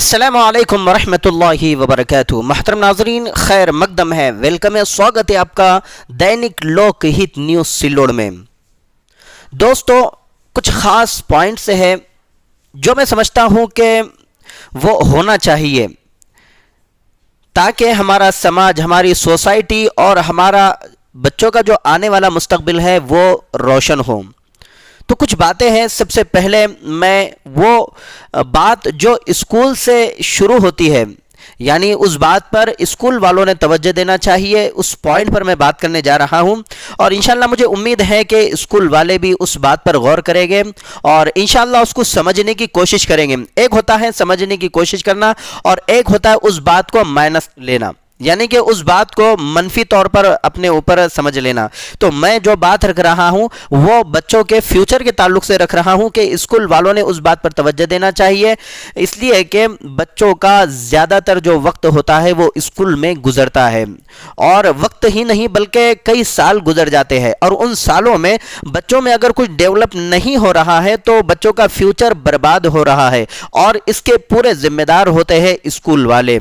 السلام علیکم ورحمۃ اللہ وبرکاتہ۔ محترم ناظرین، خیر مقدم ہے، ویلکم ہے، سواگت ہے آپ کا دینک لوک ہت نیوز سلوڑ میں۔ دوستو، کچھ خاص پوائنٹس ہیں جو میں سمجھتا ہوں کہ وہ ہونا چاہیے تاکہ ہمارا سماج، ہماری سوسائٹی اور ہمارا بچوں کا جو آنے والا مستقبل ہے وہ روشن ہو۔ تو کچھ باتیں ہیں۔ سب سے پہلے میں وہ بات جو اسکول سے شروع ہوتی ہے، یعنی اس بات پر اسکول والوں نے توجہ دینا چاہیے، اس پوائنٹ پر میں بات کرنے جا رہا ہوں، اور انشاءاللہ مجھے امید ہے کہ اسکول والے بھی اس بات پر غور کریں گے اور انشاءاللہ اس کو سمجھنے کی کوشش کریں گے۔ ایک ہوتا ہے سمجھنے کی کوشش کرنا اور ایک ہوتا ہے اس بات کو مائنس لینا، یعنی کہ اس بات کو منفی طور پر اپنے اوپر سمجھ لینا۔ تو میں جو بات رکھ رہا ہوں وہ بچوں کے فیوچر کے تعلق سے رکھ رہا ہوں کہ اسکول والوں نے اس بات پر توجہ دینا چاہیے، اس لیے کہ بچوں کا زیادہ تر جو وقت ہوتا ہے وہ اسکول میں گزرتا ہے، اور وقت ہی نہیں بلکہ کئی سال گزر جاتے ہیں، اور ان سالوں میں بچوں میں اگر کچھ ڈیولپ نہیں ہو رہا ہے تو بچوں کا فیوچر برباد ہو رہا ہے، اور اس کے پورے ذمہ دار ہوتے ہیں اسکول والے۔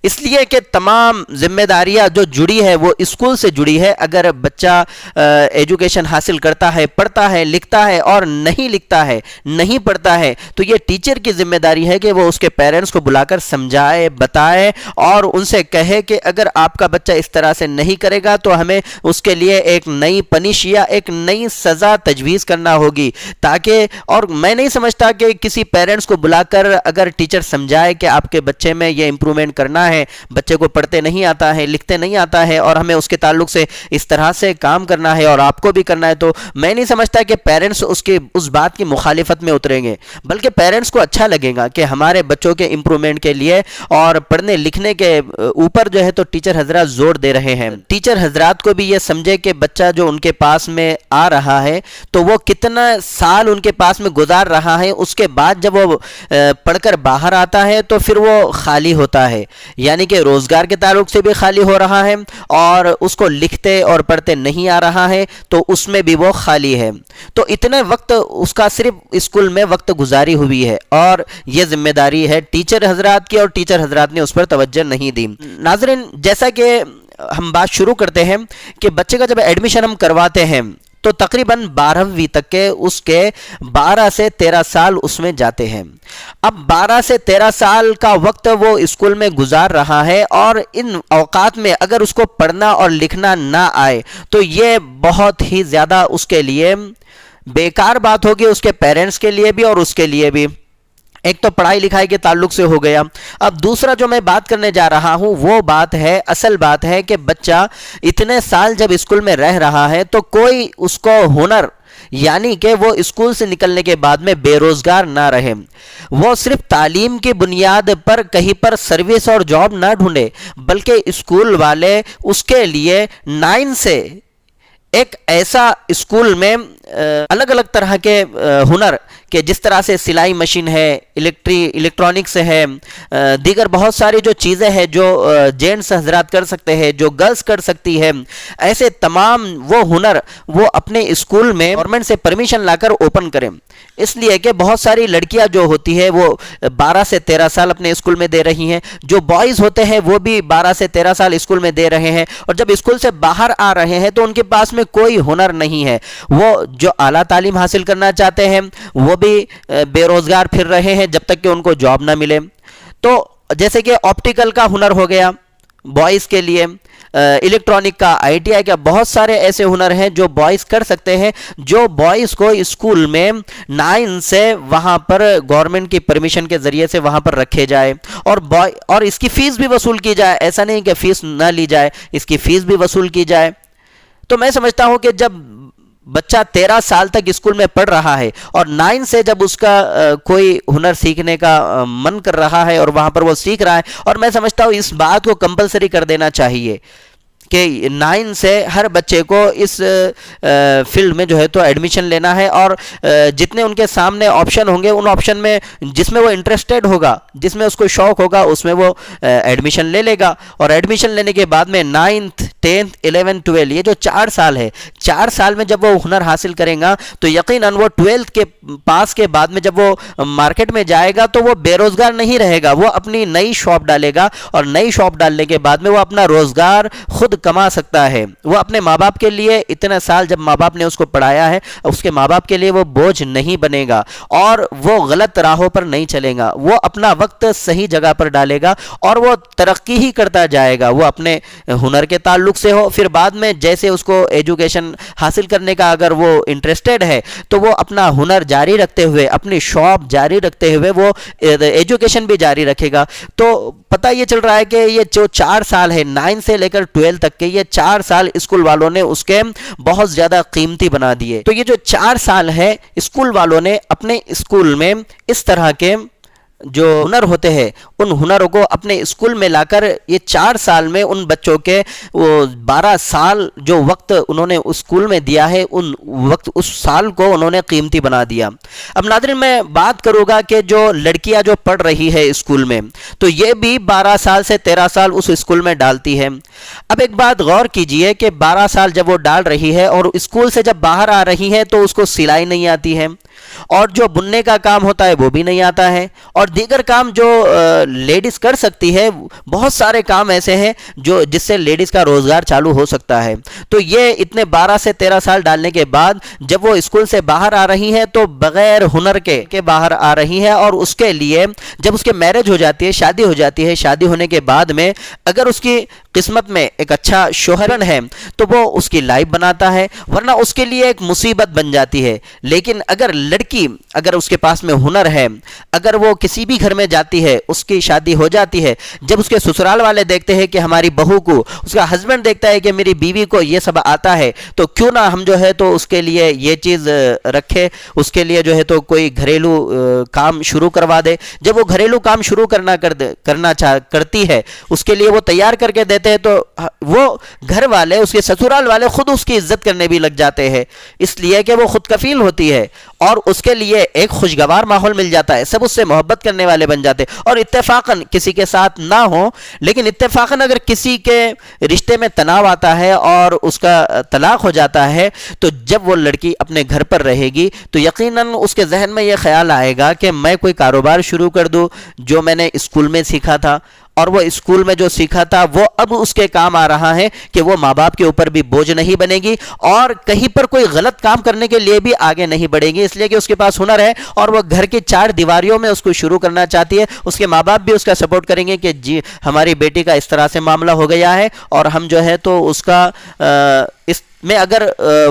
اس لیے کہ تمام ذمہ داریاں جو جڑی ہے وہ اسکول سے جڑی ہے۔ اگر بچہ ایجوکیشن حاصل کرتا ہے، پڑھتا ہے، لکھتا ہے، اور نہیں لکھتا ہے، نہیں پڑھتا ہے، تو یہ ٹیچر کی ذمہ داری ہے کہ وہ اس کے پیرنٹس کو بلا کر سمجھائے، بتائے اور ان سے کہے کہ اگر آپ کا بچہ اس طرح سے نہیں کرے گا تو ہمیں اس کے لیے ایک نئی پنش یا ایک نئی سزا تجویز کرنا ہوگی، تاکہ اور میں نہیں سمجھتا کہ کسی پیرنٹس کو بلا کر اگر ٹیچر سمجھائے کہ آپ کے بچے میں یہ امپرومنٹ کرنا ہے، بچے کو پڑھتے نہیں آتا ہے، لکھتے نہیں آتا ہے، اور ہمیں اس کے تعلق سے اس طرح سے کام کرنا ہے اور آپ کو بھی کرنا ہے، تو میں نہیں سمجھتا کہ پیرنٹس اس بات کی مخالفت میں اتریں گے، بلکہ پیرنٹس کو اچھا لگے گا کہ ہمارے بچوں کے امپرومنٹ کے لیے اور پڑھنے لکھنے کے اوپر جو ہے تو ٹیچر حضرات زور دے رہے ہیں۔ ٹیچر حضرات کو بھی یہ سمجھے کہ بچہ جو ان کے پاس میں آ رہا ہے تو وہ کتنا سال ان کے پاس میں گزار رہا ہے، اس کے بعد جب وہ پڑھ کر باہر آتا ہے تو پھر وہ خالی ہوتا ہے، یعنی کہ روزگار کے تعلق سے بھی خالی ہو رہا ہے، اور اس کو لکھتے اور پڑھتے نہیں آ رہا ہے تو اس میں بھی وہ خالی ہے۔ تو اتنے وقت اس کا صرف اسکول میں وقت گزاری ہوئی ہے، اور یہ ذمہ داری ہے ٹیچر حضرات کی، اور ٹیچر حضرات نے اس پر توجہ نہیں دی۔ ناظرین، جیسا کہ ہم بات شروع کرتے ہیں کہ بچے کا جب ایڈمیشن ہم کرواتے ہیں تو تقریباً 12ویں تک کے اس کے 12 سے 13 سال اس میں جاتے ہیں۔ اب 12 سے 13 سال کا وقت وہ اسکول میں گزار رہا ہے، اور ان اوقات میں اگر اس کو پڑھنا اور لکھنا نہ آئے تو یہ بہت ہی زیادہ اس کے لیے بیکار بات ہوگی، اس کے پیرنٹس کے لیے بھی اور اس کے لیے بھی۔ ایک تو پڑھائی لکھائی کے تعلق سے ہو گیا۔ اب دوسرا جو میں بات کرنے جا رہا ہوں وہ بات ہے، اصل بات ہے کہ بچہ اتنے سال جب اسکول میں رہ رہا ہے تو کوئی اس کو ہنر، یعنی کہ وہ اسکول سے نکلنے کے بعد میں بے روزگار نہ رہے، وہ صرف تعلیم کی بنیاد پر کہیں پر سروس اور جاب نہ ڈھونڈے، بلکہ اسکول والے اس کے لیے 9 سے ایک ایسا اسکول میں الگ الگ طرح کے ہنر، کہ جس طرح سے سلائی مشین ہے، الیکٹرانکس ہے، دیگر بہت ساری جو چیزیں ہیں جو جینٹس حضرات کر سکتے ہیں، جو گرلز کر سکتی ہے، ایسے تمام وہ ہنر وہ اپنے اسکول میں گورنمنٹ سے پرمیشن لا کر اوپن کریں، اس لیے کہ بہت ساری لڑکیاں جو ہوتی ہے وہ 12 سے 13 سال اپنے اسکول میں دے رہی ہیں، جو بوائز ہوتے ہیں وہ بھی 12 سے 13 سال اسکول میں دے رہے ہیں، اور جب اسکول سے باہر آ رہے ہیں تو ان کے پاس میں کوئی ہنر نہیں ہے، وہ جو اعلیٰ تعلیم حاصل کرنا چاہتے ہیں وہ بھی بے روزگار پھر رہے ہیں جب تک کہ ان کو جاب نہ ملے۔ تو جیسے کہ آپٹیکل کا ہنر ہو گیا بوائز کے لیے، الیکٹرانک کا، ITI کا، بہت سارے ایسے ہنر ہیں جو بوائز کر سکتے ہیں، جو بوائز کو اسکول میں 9 سے وہاں پر گورنمنٹ کی پرمیشن کے ذریعے سے وہاں پر رکھے جائے، اور اس کی فیس بھی وصول کی جائے، ایسا نہیں کہ فیس نہ لی جائے، اس کی فیس بھی وصول کی جائے۔ تو میں سمجھتا ہوں کہ جب بچہ 13 سال تک اسکول میں پڑھ رہا ہے اور 9 سے جب اس کا کوئی ہنر سیکھنے کا من کر رہا ہے اور وہاں پر وہ سیکھ رہا ہے، اور میں سمجھتا ہوں اس بات کو کمپلسری کر دینا چاہیے کہ 9 سے ہر بچے کو اس فیلڈ میں جو ہے تو ایڈمیشن لینا ہے، اور جتنے ان کے سامنے آپشن ہوں گے ان آپشن میں جس میں وہ انٹرسٹیڈ ہوگا، جس میں اس کو شوق ہوگا، اس میں وہ ایڈمیشن لے لے گا۔ اور ایڈمیشن لینے کے بعد میں 9th 10th 11th 12 یہ جو 4 سال ہے، 4 سال میں جب وہ ہنر حاصل کرے گا تو یقیناً وہ 12th کے پاس کے بعد میں جب وہ مارکیٹ میں جائے گا تو وہ بے روزگار نہیں رہے گا، وہ اپنی نئی شاپ ڈالے گا، اور نئی شاپ ڈالنے کے بعد میں وہ اپنا روزگار خود کما سکتا ہے۔ وہ اپنے ماں باپ کے لیے اتنے سال جب ماں باپ نے اس کو پڑھایا ہے، اس کے ماں باپ کے لیے وہ بوجھ نہیں بنے گا، اور وہ غلط راہوں پر نہیں چلے گا، وہ اپنا وقت صحیح جگہ پر ڈالے گا، اور وہ ترقی ہی کرتا جائے گا، وہ اپنے ہنر کے تعلق سے ہو، پھر بعد میں جیسے اس کو ایجوکیشن حاصل کرنے کا اگر وہ انٹرسٹیڈ ہے تو وہ اپنا ہنر جاری رکھتے ہوئے، اپنی شاپ جاری رکھتے ہوئے وہ ایجوکیشن بھی جاری رکھے گا۔ تو پتہ یہ چل رہا ہے کہ یہ جو 4 سال ہے 9 سے لے کر 12 تک کے، یہ 4 سال اسکول والوں نے اس کے بہت زیادہ قیمتی بنا دیے۔ تو یہ جو 4 سال ہے اسکول والوں نے اپنے اسکول میں اس طرح کے جو ہنر ہوتے ہیں ان ہنروں کو اپنے اسکول میں لا کر یہ 4 سال میں ان بچوں کے وہ 12 سال جو وقت انہوں نے اسکول میں دیا ہے، ان وقت اس سال کو انہوں نے قیمتی بنا دیا۔ اب ناظرین میں بات کروں گا کہ جو لڑکیاں جو پڑھ رہی ہے اسکول میں، تو یہ بھی 12 سال سے 13 سال اس اسکول میں ڈالتی ہے۔ اب ایک بات غور کیجئے کہ 12 سال جب وہ ڈال رہی ہے اور اسکول سے جب باہر آ رہی ہے تو اس کو سلائی نہیں آتی ہے، اور جو بننے کا کام ہوتا ہے وہ بھی نہیں آتا ہے، اور دیگر کام جو لیڈیز کر سکتی ہے، بہت سارے کام ایسے ہیں جو جس سے لیڈیز کا روزگار چالو ہو سکتا ہے۔ تو یہ اتنے 12 سے 13 سال ڈالنے کے بعد جب وہ اسکول سے باہر آ رہی ہے تو بغیر ہنر کے باہر آ رہی ہے، اور اس کے لیے جب اس کے میرج ہو جاتی ہے، شادی ہو جاتی ہے، شادی ہونے کے بعد میں اگر اس کی قسمت میں ایک اچھا شوہر ہے تو وہ اس کی لائف بناتا ہے، ورنہ اس کے لیے ایک مصیبت بن جاتی ہے۔ لیکن اگر لڑکی، اگر اس کے پاس میں ہنر ہے، اگر وہ کسی بھی گھر میں جاتی ہے، اس کی شادی ہو جاتی ہے، جب اس کے سسرال والے دیکھتے ہیں کہ ہماری بہو کو، اس کا ہسبینڈ دیکھتا ہے کہ میری بیوی کو یہ سب آتا ہے، تو کیوں نہ ہم جو ہے تو اس کے لیے یہ چیز رکھے، اس کے لیے جو ہے تو کوئی گھریلو کام شروع کروا دے۔ جب وہ گھریلو کام شروع کرتی ہے، اس کے لیے وہ تیار کر کے دیتے ہیں، تو وہ گھر والے، اس کے سسرال والے خود اس کی عزت کرنے بھی لگ جاتے ہیں، اس لیے کہ وہ خود کفیل ہوتی ہے، اور اس کے لیے ایک خوشگوار ماحول مل جاتا ہے، سب اس سے محبت کرنے والے بن جاتے ہیں۔ اور اتفاقاً کسی کے ساتھ نہ ہو، لیکن اتفاقاً اگر کسی کے رشتے میں تناؤ آتا ہے اور اس کا طلاق ہو جاتا ہے، تو جب وہ لڑکی اپنے گھر پر رہے گی تو یقیناً اس کے ذہن میں یہ خیال آئے گا کہ میں کوئی کاروبار شروع کر دوں جو میں نے اسکول میں سیکھا تھا، اور وہ اسکول میں جو سیکھا تھا وہ اب اس کے کام آ رہا ہے کہ وہ ماں باپ کے اوپر بھی بوجھ نہیں بنے گی، اور کہیں پر کوئی غلط کام کرنے کے لیے بھی آگے نہیں بڑھے گی، اس لیے کہ اس کے پاس ہنر ہے اور وہ گھر کی 4 دیواریوں میں اس کو شروع کرنا چاہتی ہے۔ اس کے ماں باپ بھی اس کا سپورٹ کریں گے کہ جی ہماری بیٹی کا اس طرح سے معاملہ ہو گیا ہے، اور ہم جو ہے تو اس کا اس میں اگر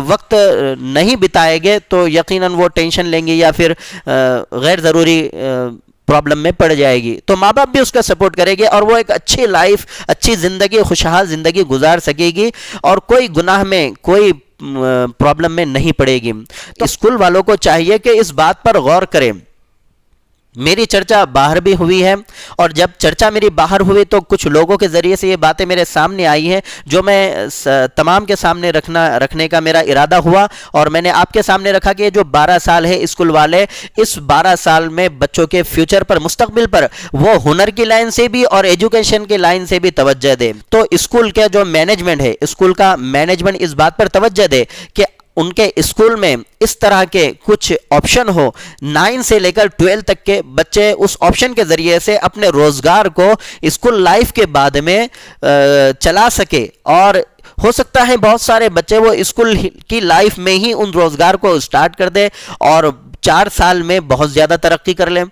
وقت نہیں بتائیں گے تو یقیناً وہ ٹینشن لیں گے یا پھر غیر ضروری پرابلم میں پڑ جائے گی۔ تو ماں باپ بھی اس کا سپورٹ کرے گے، اور وہ ایک اچھی لائف، اچھی زندگی، خوشحال زندگی گزار سکے گی، اور کوئی گناہ میں، کوئی پرابلم میں نہیں پڑے گی۔ تو اسکول والوں کو چاہیے کہ اس بات پر غور کریں۔ میری چرچا باہر بھی ہوئی ہے، اور جب چرچا میری باہر ہوئی تو کچھ لوگوں کے ذریعے سے یہ باتیں میرے سامنے آئی ہیں جو میں تمام کے سامنے رکھنے کا میرا ارادہ ہوا، اور میں نے آپ کے سامنے رکھا کہ جو 12 سال ہے اسکول والے، اس 12 سال میں بچوں کے فیوچر پر، مستقبل پر وہ ہنر کی لائن سے بھی اور ایجوکیشن کی لائن سے بھی توجہ دے۔ تو اسکول کے جو مینجمنٹ ہے، اسکول کا مینجمنٹ اس بات پر توجہ دے کہ ان کے اسکول میں اس طرح کے کچھ آپشن ہو، 9 سے لے کر 12 تک کے بچے اس آپشن کے ذریعے سے اپنے روزگار کو اسکول لائف کے بعد میں چلا سکے، اور ہو سکتا ہے بہت سارے بچے وہ اسکول کی لائف میں ہی ان روزگار کو سٹارٹ کر دے اور 4 سال میں بہت زیادہ ترقی کر لیں۔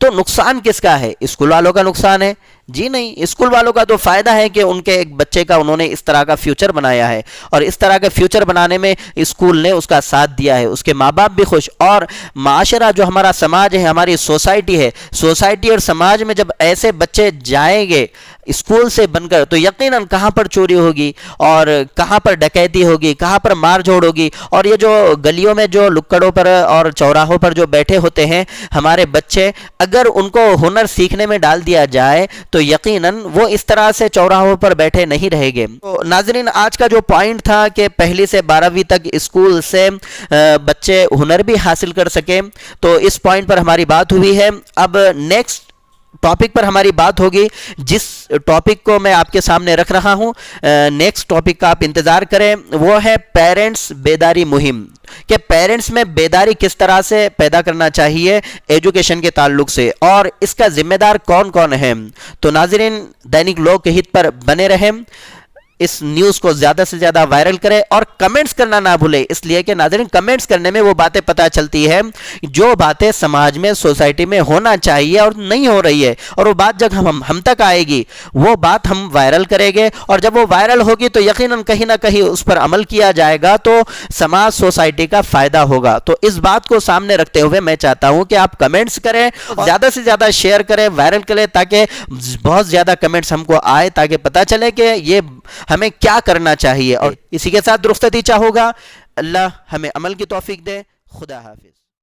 تو نقصان کس کا ہے؟ اسکول والوں کا نقصان ہے؟ جی نہیں، اسکول والوں کا تو فائدہ ہے کہ ان کے ایک بچے کا انہوں نے اس طرح کا فیوچر بنایا ہے، اور اس طرح کا فیوچر بنانے میں اسکول نے اس کا ساتھ دیا ہے، اس کے ماں باپ بھی خوش، اور معاشرہ جو ہمارا سماج ہے، ہماری سوسائٹی ہے، سوسائٹی اور سماج میں جب ایسے بچے جائیں گے اسکول سے بن کر، تو یقیناً کہاں پر چوری ہوگی، اور کہاں پر ڈکیتی ہوگی، کہاں پر مار جھوڑ ہوگی، اور یہ جو گلیوں میں جو لکڑوں پر اور چوراہوں چوراہوں پر جو بیٹھے ہوتے ہیں ہمارے بچے، اگر ان کو ہنر سیکھنے میں ڈال دیا جائے تو یقیناً وہ اس طرح سے چوراہوں پر بیٹھے نہیں رہیں گے۔ تو ناظرین، آج کا جو پوائنٹ تھا کہ پہلی سے 12ویں تک اسکول سے بچے ہنر بھی حاصل کر سکیں، تو اس پوائنٹ پر ہماری بات ہوئی ہے۔ اب نیکسٹ ٹاپک پر ہماری بات ہوگی، جس ٹاپک کو میں آپ کے سامنے رکھ رہا ہوں، نیکسٹ ٹاپک کا آپ انتظار کریں، وہ ہے پیرنٹس بیداری مہم، کہ پیرنٹس میں بیداری کس طرح سے پیدا کرنا چاہیے ایجوکیشن کے تعلق سے، اور اس کا ذمہ دار کون کون ہے۔ تو ناظرین، دینک لوک ہت پر بنے رہیں، اس نیوز کو زیادہ سے زیادہ وائرل کریں اور کمنٹس کرنا نہ بھولیں، اس لیے کہ ناظرین کمنٹس کرنے میں وہ باتیں پتہ چلتی ہے جو باتیں سماج میں، سوسائٹی میں ہونا چاہیے اور نہیں ہو رہی ہے، اور وہ بات جب ہم تک آئے گی وہ بات ہم وائرل کریں گے، اور جب وہ وائرل ہوگی تو یقیناً کہیں نہ کہیں اس پر عمل کیا جائے گا تو سماج، سوسائٹی کا فائدہ ہوگا۔ تو اس بات کو سامنے رکھتے ہوئے میں چاہتا ہوں کہ آپ کمنٹس کریں، زیادہ سے زیادہ شیئر کریں، وائرل کریں، تاکہ بہت زیادہ کمنٹس ہم کو آئے، تاکہ پتہ چلے کہ یہ ہمیں کیا کرنا چاہیے۔ اور اسی کے ساتھ رخصتی چاہوں گا، اللہ ہمیں عمل کی توفیق دے۔ خدا حافظ۔